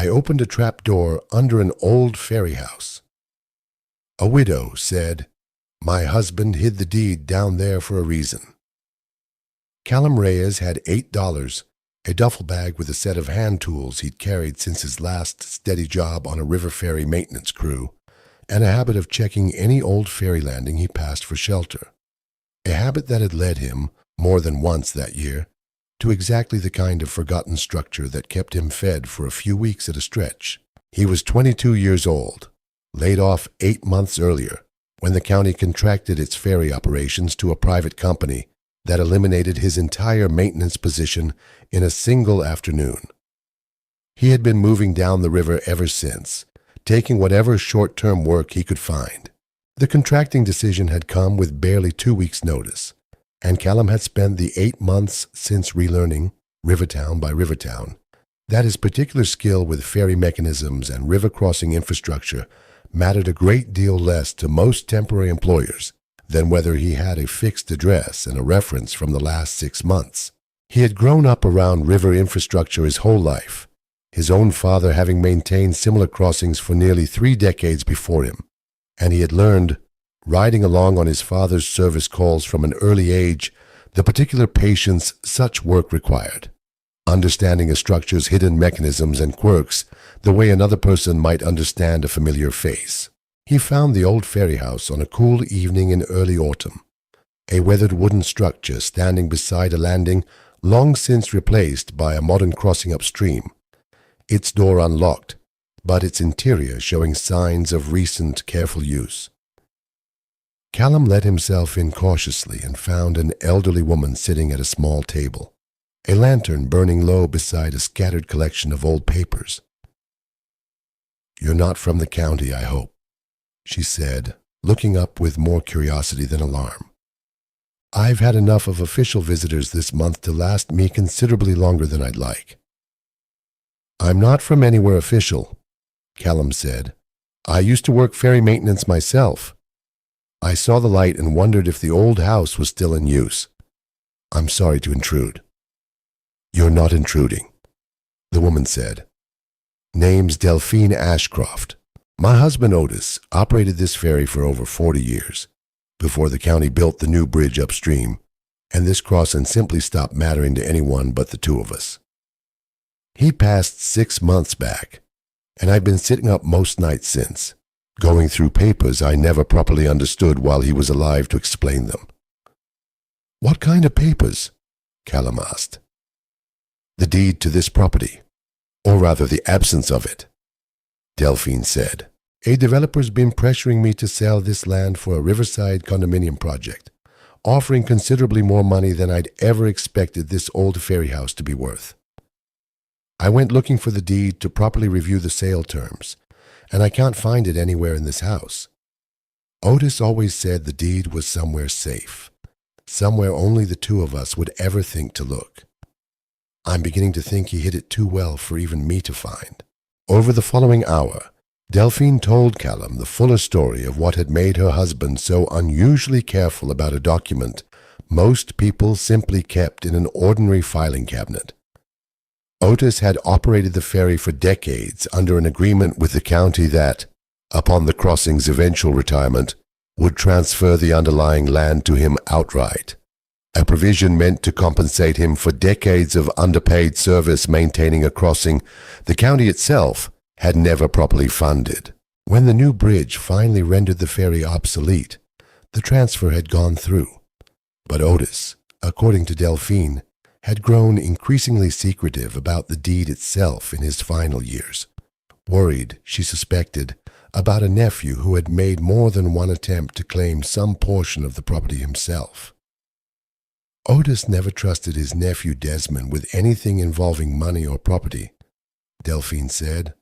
I opened a trapdoor under an old ferry house. A widow said, "My husband hid the deed down there for a reason." Callum Reyes had $8, a duffel bag with a set of hand tools he'd carried since his last steady job on a river ferry maintenance crew, and a habit of checking any old ferry landing he passed for shelter. A habit that had led him, more than once that year, to exactly the kind of forgotten structure that kept him fed for a few weeks at a stretch. He was 22 years old, laid off 8 months earlier, when the county contracted its ferry operations to a private company that eliminated his entire maintenance position in a single afternoon. He had been moving down the river ever since, taking whatever short-term work he could find. The contracting decision had come with barely 2 weeks' notice, and Callum had spent the 8 months since relearning, rivertown by rivertown, that his particular skill with ferry mechanisms and river crossing infrastructure mattered a great deal less to most temporary employers than whether he had a fixed address and a reference from the last 6 months. He had grown up around river infrastructure his whole life, his own father having maintained similar crossings for nearly 3 decades before him, and he had learned, riding along on his father's service calls from an early age, the particular patience such work required, understanding a structure's hidden mechanisms and quirks the way another person might understand a familiar face. He found the old ferry house on a cool evening in early autumn, a weathered wooden structure standing beside a landing long since replaced by a modern crossing upstream, its door unlocked, but its interior showing signs of recent careful use. Callum let himself in cautiously and found an elderly woman sitting at a small table, a lantern burning low beside a scattered collection of old papers. "You're not from the county, I hope," she said, looking up with more curiosity than alarm. "I've had enough of official visitors this month to last me considerably longer than I'd like." "I'm not from anywhere official," Callum said. "I used to work ferry maintenance myself. I saw the light and wondered if the old house was still in use. I'm sorry to intrude." "You're not intruding," the woman said. "Name's Delphine Ashcroft. My husband Otis operated this ferry for over 40 years, before the county built the new bridge upstream, and this crossing simply stopped mattering to anyone but the two of us. He passed 6 months back, and I've been sitting up most nights since, going through papers I never properly understood while he was alive to explain them." "What kind of papers?" Callum asked. "The deed to this property, or rather the absence of it," Delphine said. "A developer's been pressuring me to sell this land for a riverside condominium project, offering considerably more money than I'd ever expected this old ferry house to be worth. I went looking for the deed to properly review the sale terms, and I can't find it anywhere in this house. Otis always said the deed was somewhere safe, somewhere only the two of us would ever think to look. I'm beginning to think he hid it too well for even me to find." Over the following hour, Delphine told Callum the fuller story of what had made her husband so unusually careful about a document most people simply kept in an ordinary filing cabinet. Otis had operated the ferry for decades under an agreement with the county that, upon the crossing's eventual retirement, would transfer the underlying land to him outright, a provision meant to compensate him for decades of underpaid service maintaining a crossing the county itself had never properly funded. When the new bridge finally rendered the ferry obsolete, the transfer had gone through, but Otis, according to Delphine, had grown increasingly secretive about the deed itself in his final years, worried, she suspected, about a nephew who had made more than one attempt to claim some portion of the property himself. Otis never trusted his nephew Desmond with anything involving money or property, Delphine said.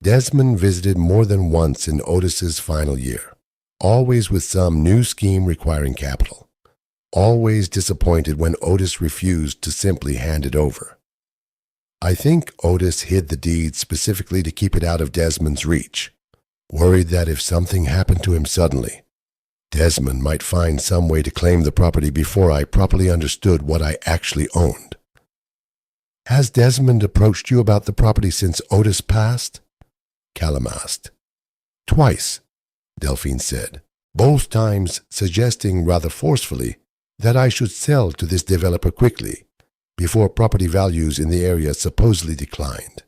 Desmond visited more than once in Otis's final year, always with some new scheme requiring capital, always disappointed when Otis refused to simply hand it over. I think Otis hid the deed specifically to keep it out of Desmond's reach, worried that if something happened to him suddenly, Desmond might find some way to claim the property before I properly understood what I actually owned. Has Desmond approached you about the property since Otis passed? Callum asked. Twice, Delphine said, both times suggesting rather forcefully that I should sell to this developer quickly, before property values in the area supposedly declined.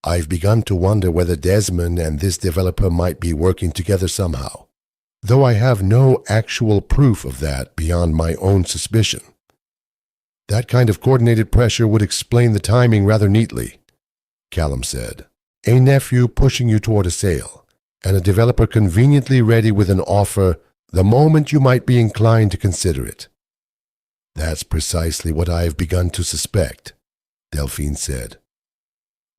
I've begun to wonder whether Desmond and this developer might be working together somehow, though I have no actual proof of that beyond my own suspicion. That kind of coordinated pressure would explain the timing rather neatly, Callum said. A nephew pushing you toward a sale, and a developer conveniently ready with an offer the moment you might be inclined to consider it. That's precisely what I have begun to suspect, Delphine said.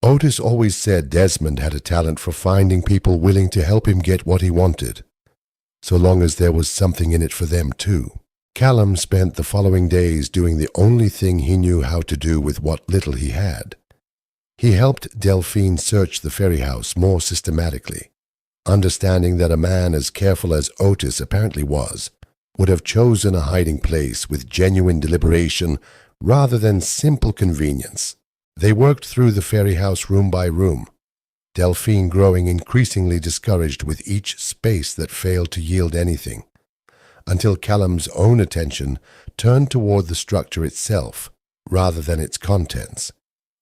Otis always said Desmond had a talent for finding people willing to help him get what he wanted, so long as there was something in it for them too. Callum spent the following days doing the only thing he knew how to do with what little he had. He helped Delphine search the Ferry house more systematically, understanding that a man as careful as Otis apparently was would have chosen a hiding place with genuine deliberation rather than simple convenience. They worked through the Ferry house room by room, Delphine growing increasingly discouraged with each space that failed to yield anything, until Callum's own attention turned toward the structure itself rather than its contents,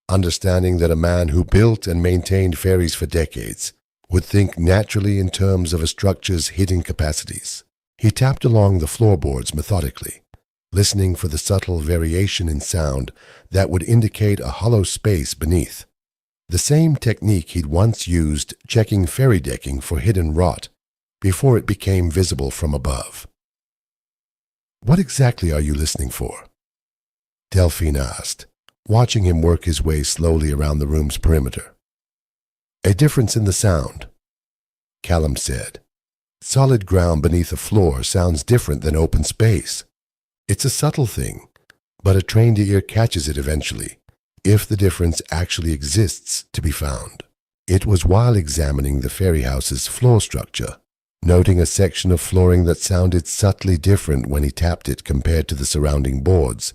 understanding that a man who built and maintained ferries for decades would think naturally in terms of a structure's hidden capacities. He tapped along the floorboards methodically, listening for the subtle variation in sound that would indicate a hollow space beneath, the same technique he'd once used checking ferry decking for hidden rot before it became visible from above. What exactly are you listening for? Delphine asked, watching him work his way slowly around the room's perimeter. A difference in the sound, Callum said. Solid ground beneath a floor sounds different than open space. It's a subtle thing, but a trained ear catches it eventually, if the difference actually exists to be found. It was while examining the ferry house's floor structure, noting a section of flooring that sounded subtly different when he tapped it compared to the surrounding boards,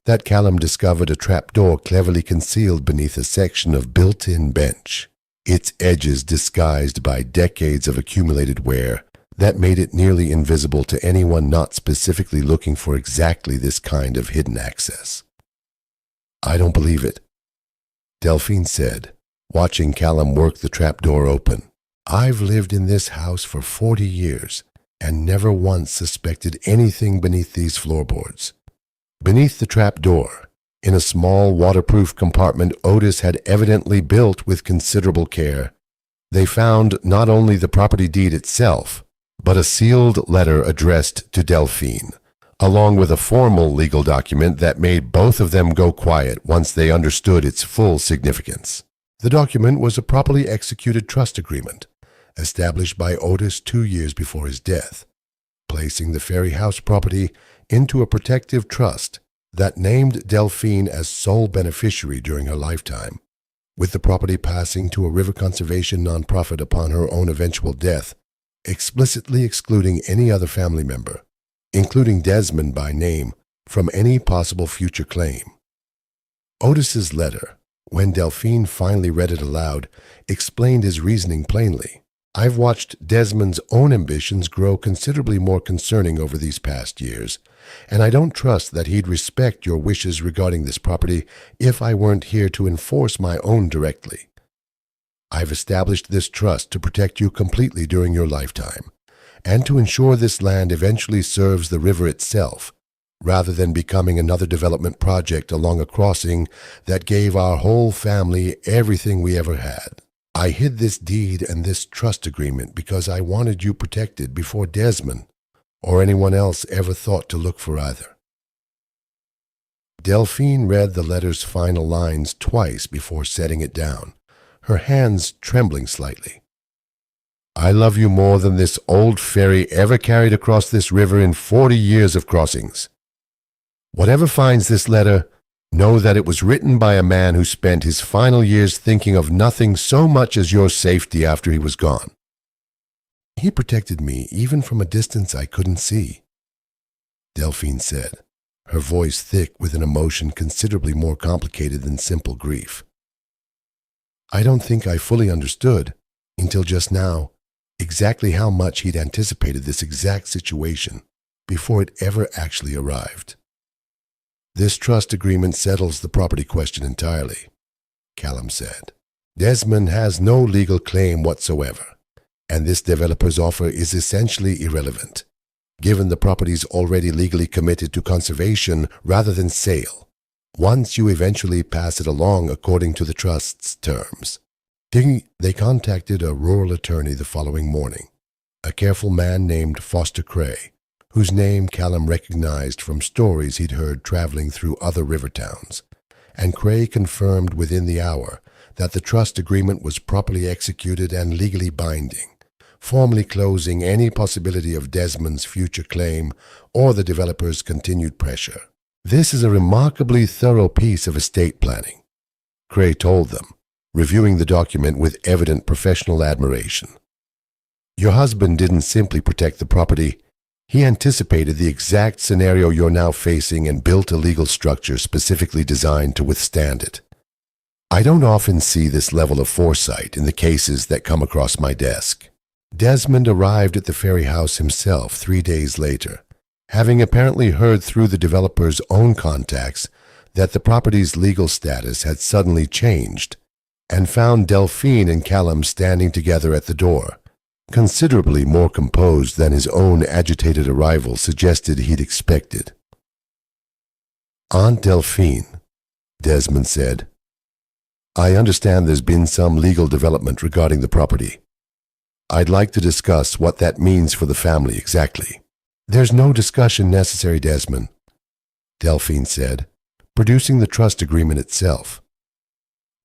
that Callum discovered a trapdoor cleverly concealed beneath a section of built-in bench, its edges disguised by decades of accumulated wear that made it nearly invisible to anyone not specifically looking for exactly this kind of hidden access. I don't believe it, Delphine said, watching Callum work the trapdoor open. I've lived in this house for 40 years and never once suspected anything beneath these floorboards. Beneath the trapdoor, in a small waterproof compartment Otis had evidently built with considerable care, they found not only the property deed itself, but a sealed letter addressed to Delphine, along with a formal legal document that made both of them go quiet once they understood its full significance. The document was a properly executed trust agreement, established by Otis 2 years before his death, placing the Ferry house property into a protective trust that named Delphine as sole beneficiary during her lifetime, with the property passing to a river conservation nonprofit upon her own eventual death, explicitly excluding any other family member, including Desmond by name, from any possible future claim. Otis's letter, when Delphine finally read it aloud, explained his reasoning plainly. I've watched Desmond's own ambitions grow considerably more concerning over these past years, and I don't trust that he'd respect your wishes regarding this property if I weren't here to enforce my own directly. I've established this trust to protect you completely during your lifetime, and to ensure this land eventually serves the river itself, rather than becoming another development project along a crossing that gave our whole family everything we ever had. I hid this deed and this trust agreement because I wanted you protected before Desmond or anyone else ever thought to look for either. Delphine read the letter's final lines twice before setting it down, her hands trembling slightly. I love you more than this old ferry ever carried across this river in 40 years of crossings. Whatever finds this letter, know that it was written by a man who spent his final years thinking of nothing so much as your safety after he was gone. He protected me even from a distance I couldn't see, Delphine said, her voice thick with an emotion considerably more complicated than simple grief. I don't think I fully understood, until just now, exactly how much he'd anticipated this exact situation before it ever actually arrived. This trust agreement settles the property question entirely, Callum said. Desmond has no legal claim whatsoever, and this developer's offer is essentially irrelevant, given the property's already legally committed to conservation rather than sale, once you eventually pass it along according to the trust's terms. They contacted a rural attorney the following morning, a careful man named Foster Cray, whose name Callum recognized from stories he'd heard traveling through other river towns, and Cray confirmed within the hour that the trust agreement was properly executed and legally binding, formally closing any possibility of Desmond's future claim or the developer's continued pressure. This is a remarkably thorough piece of estate planning, Cray told them, reviewing the document with evident professional admiration. Your husband didn't simply protect the property, he anticipated the exact scenario you're now facing and built a legal structure specifically designed to withstand it. I don't often see this level of foresight in the cases that come across my desk. Desmond arrived at the Ferry house himself 3 days later, having apparently heard through the developer's own contacts that the property's legal status had suddenly changed, and found Delphine and Callum standing together at the door, considerably more composed than his own agitated arrival suggested he'd expected. Aunt Delphine, Desmond said, I understand there's been some legal development regarding the property. I'd like to discuss what that means for the family exactly. There's no discussion necessary, Desmond, Delphine said, producing the trust agreement itself.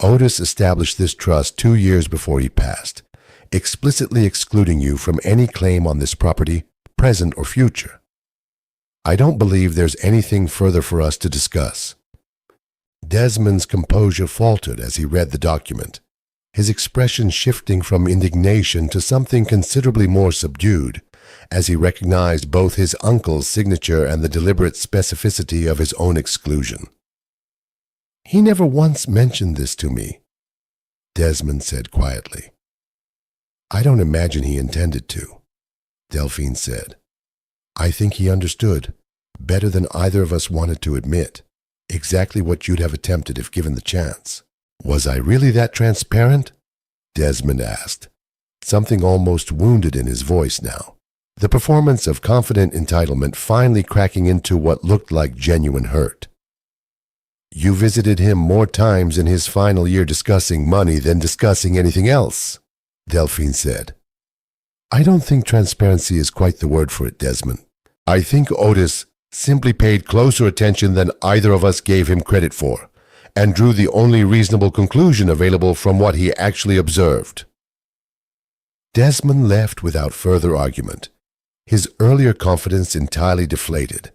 Otis established this trust 2 years before he passed, explicitly excluding you from any claim on this property, present or future. I don't believe there's anything further for us to discuss. Desmond's composure faltered as he read the document, his expression shifting from indignation to something considerably more subdued, as he recognized both his uncle's signature and the deliberate specificity of his own exclusion. He never once mentioned this to me, Desmond said quietly. I don't imagine he intended to, Delphine said. I think he understood, better than either of us wanted to admit, exactly what you'd have attempted if given the chance. Was I really that transparent? Desmond asked, something almost wounded in his voice now, the performance of confident entitlement finally cracking into what looked like genuine hurt. You visited him more times in his final year discussing money than discussing anything else, Delphine said. I don't think transparency is quite the word for it, Desmond. I think Otis simply paid closer attention than either of us gave him credit for, and drew the only reasonable conclusion available from what he actually observed. Desmond left without further argument, his earlier confidence entirely deflated,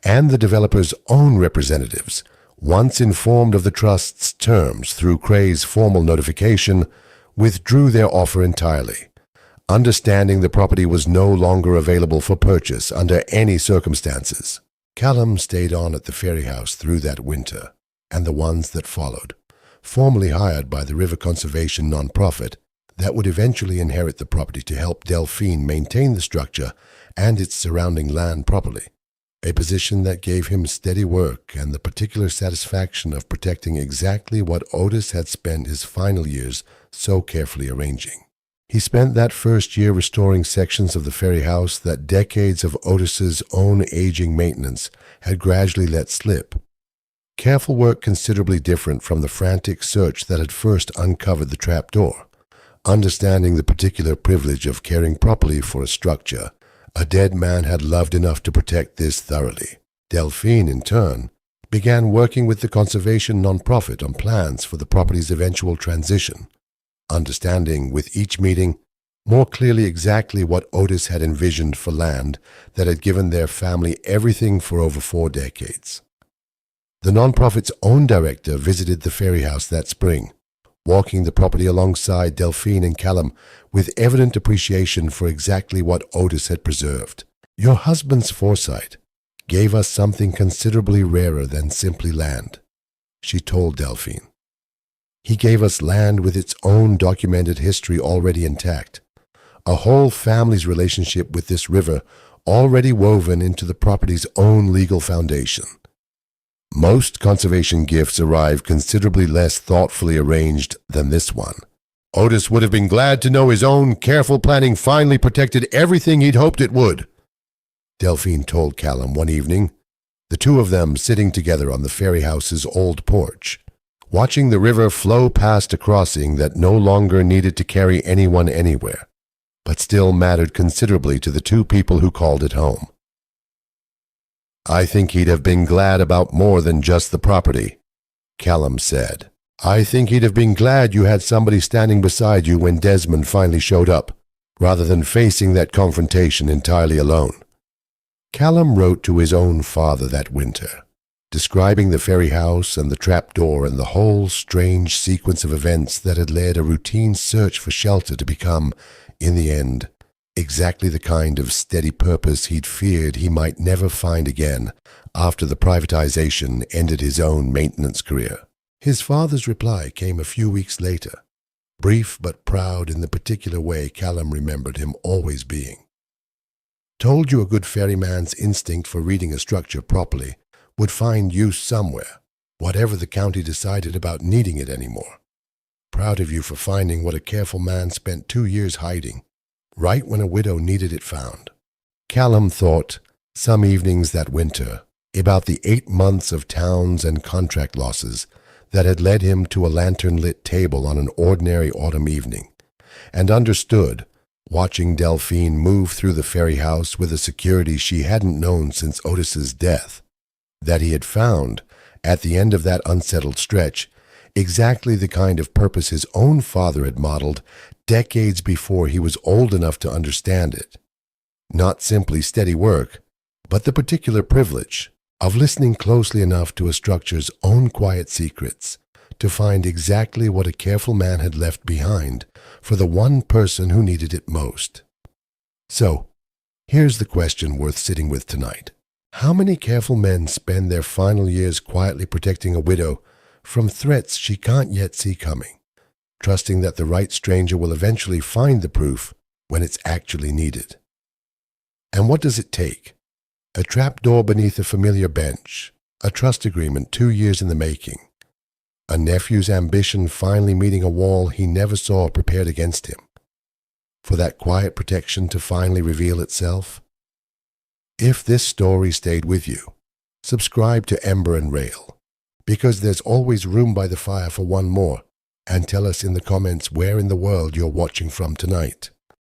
and the developer's own representatives, once informed of the trust's terms through Cray's formal notification, withdrew their offer entirely, understanding the property was no longer available for purchase under any circumstances. Callum stayed on at the Ferry house through that winter, and the ones that followed, formally hired by the river conservation nonprofit that would eventually inherit the property to help Delphine maintain the structure and its surrounding land properly, a position that gave him steady work and the particular satisfaction of protecting exactly what Otis had spent his final years so carefully arranging. He spent that first year restoring sections of the Ferry house that decades of Otis's own aging maintenance had gradually let slip. Careful work considerably different from the frantic search that had first uncovered the trapdoor, understanding the particular privilege of caring properly for a structure a dead man had loved enough to protect this thoroughly. Delphine, in turn, began working with the conservation nonprofit on plans for the property's eventual transition, understanding with each meeting more clearly exactly what Otis had envisioned for land that had given their family everything for over 4 decades. The nonprofit's own director visited the Ferry house that spring, walking the property alongside Delphine and Callum with evident appreciation for exactly what Otis had preserved. Your husband's foresight, gave us something considerably rarer than simply land, she told Delphine. He gave us land with its own documented history already intact, a whole family's relationship with this river already woven into the property's own legal foundation. Most conservation gifts arrive considerably less thoughtfully arranged than this one. Otis would have been glad to know his own careful planning finally protected everything he'd hoped it would, Delphine told Callum one evening, the two of them sitting together on the Ferry house's old porch, watching the river flow past a crossing that no longer needed to carry anyone anywhere, but still mattered considerably to the two people who called it home. I think he'd have been glad about more than just the property, Callum said. I think he'd have been glad you had somebody standing beside you when Desmond finally showed up, rather than facing that confrontation entirely alone. Callum wrote to his own father that winter, describing the Ferry house and the trapdoor and the whole strange sequence of events that had led a routine search for shelter to become, in the end, exactly the kind of steady purpose he'd feared he might never find again after the privatization ended his own maintenance career. His father's reply came a few weeks later, brief but proud in the particular way Callum remembered him always being. Told you a good ferryman's instinct for reading a structure properly would find use somewhere, whatever the county decided about needing it anymore. Proud of you for finding what a careful man spent 2 years hiding, right when a widow needed it found. Callum thought, some evenings that winter, about the 8 months of towns and contract losses that had led him to a lantern-lit table on an ordinary autumn evening, and understood, watching Delphine move through the Ferry house with a security she hadn't known since Otis's death, that he had found, at the end of that unsettled stretch, exactly the kind of purpose his own father had modeled decades before he was old enough to understand it. Not simply steady work, but the particular privilege of listening closely enough to a structure's own quiet secrets to find exactly what a careful man had left behind for the one person who needed it most. So, here's the question worth sitting with tonight. How many careful men spend their final years quietly protecting a widow from threats she can't yet see coming, trusting that the right stranger will eventually find the proof when it's actually needed? And what does it take? A trapdoor beneath a familiar bench, a trust agreement 2 years in the making, a nephew's ambition finally meeting a wall he never saw prepared against him, for that quiet protection to finally reveal itself? If this story stayed with you, subscribe to Ember and Rail, because there's always room by the fire for one more, and tell us in the comments where in the world you're watching from tonight.